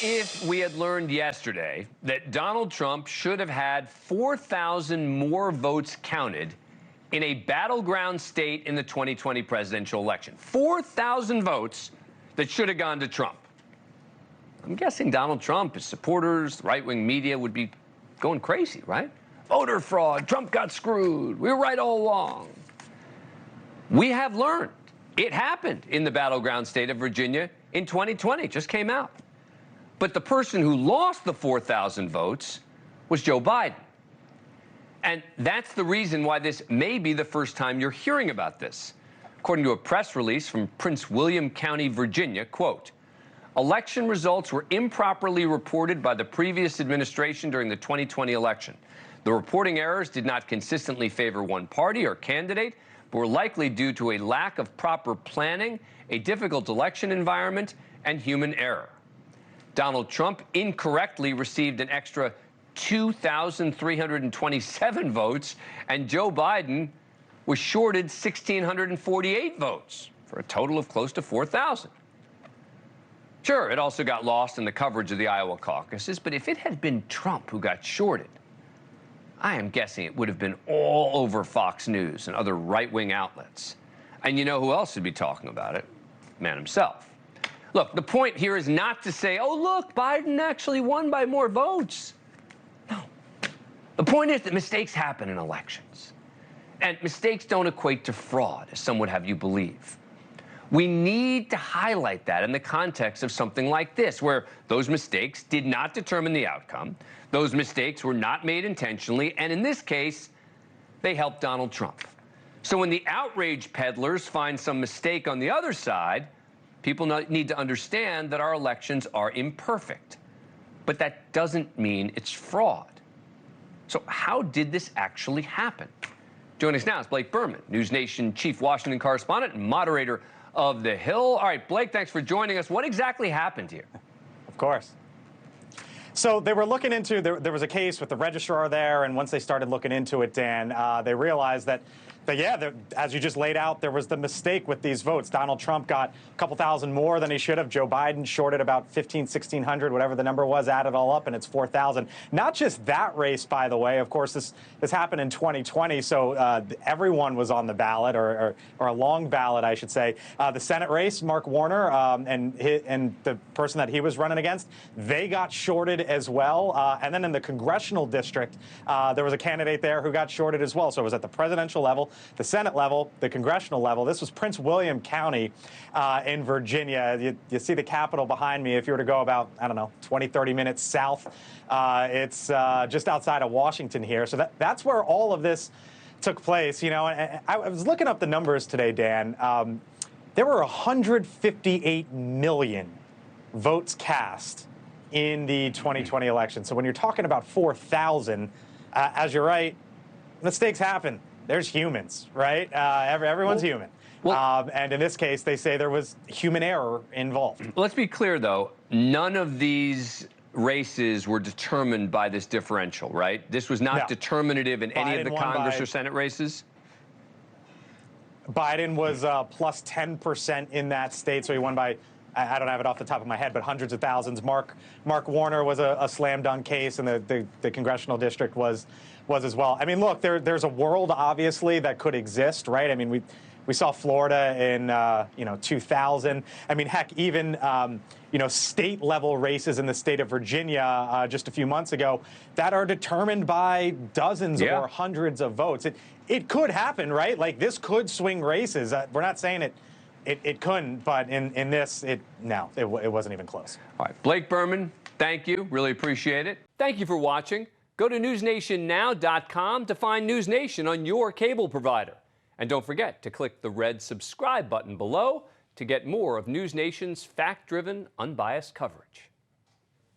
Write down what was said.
if we had learned yesterday that Donald Trump should have had 4,000 more votes counted in a battleground state in the 2020 presidential election? 4,000 votes that should have gone to Trump. I'm guessing Donald Trump, his supporters, the right-wing media would be going crazy, right? Voter fraud, Trump got screwed, we were right all along. We have learned it happened in the battleground state of Virginia in 2020, just came out. But the person who lost the 4,000 votes was Joe Biden. And that's the reason why this may be the first time you're hearing about this. According to a press release from Prince William County, Virginia, quote, election results were improperly reported by the previous administration during the 2020 election. The reporting errors did not consistently favor one party or candidate, but were likely due to a lack of proper planning, a difficult election environment, and human error. Donald Trump incorrectly received an extra 2,327 votes, and Joe Biden was shorted 1,648 votes for a total of close to 4,000. Sure, it also got lost in the coverage of the Iowa caucuses, but if it had been Trump who got shorted, I am guessing it would have been all over Fox News and other right-wing outlets. And you know who else would be talking about it? The man himself. Look, the point here is not to say, oh, look, Biden actually won by more votes. No. The point is that mistakes happen in elections. And mistakes don't equate to fraud, as some would have you believe. We need to highlight that in the context of something like this, where those mistakes did not determine the outcome, those mistakes were not made intentionally, and in this case, they helped Donald Trump. So when the outrage peddlers find some mistake on the other side, people need to understand that our elections are imperfect. But that doesn't mean it's fraud. So how did this actually happen? Joining us now is Blake Burman, NewsNation chief Washington correspondent and moderator of The Hill. All right, Blake, thanks for joining us. What exactly happened here? Of course. So they were looking into, there was a case with the registrar there, and once they started looking into it, Dan, they realized that as you just laid out, there was the mistake with these votes. Donald Trump got a couple thousand more than he should have. Joe Biden shorted about 1,600, whatever the number was, add it all up, and it's 4,000. Not just that race, by the way. Of course, this happened in 2020, so everyone was on the ballot, or a long ballot, I should say. The Senate race, Mark Warner and the person that he was running against, they got shorted as well. And then in the congressional district, there was a candidate there who got shorted as well. So it was at the presidential level, the Senate level, the congressional level. This was Prince William County in Virginia. You see the Capitol behind me. If you were to go about, I don't know, 20, 30 minutes south, it's just outside of Washington here. So that's where all of this took place. You know, and I was looking up the numbers today, Dan. There were 158 million votes cast in the 2020 election. So when you're talking about 4,000, as you're right, mistakes happen. There's humans, right? Everyone's human. And in this case, they say there was human error involved. Let's be clear, though. None of these races were determined by this differential, right? This was not determinative in any of the Congress or Senate races? Biden was plus 10% in that state, so he won by, I don't have it off the top of my head, but hundreds of thousands. Mark Warner was a slam dunk case, and the congressional district was as well. I mean, look, there's a world, obviously, that could exist, right? I mean, we saw Florida in 2000. I mean, heck, even state level races in the state of Virginia just a few months ago that are determined by dozens or hundreds of votes. It could happen, right? Like, this could swing races. We're not saying it couldn't, but in this, it wasn't even close. All right, Blake Burman, thank you. Really appreciate it. Thank you for watching. Go to newsnationnow.com to find NewsNation on your cable provider. And don't forget to click the red subscribe button below to get more of NewsNation's fact-driven, unbiased coverage.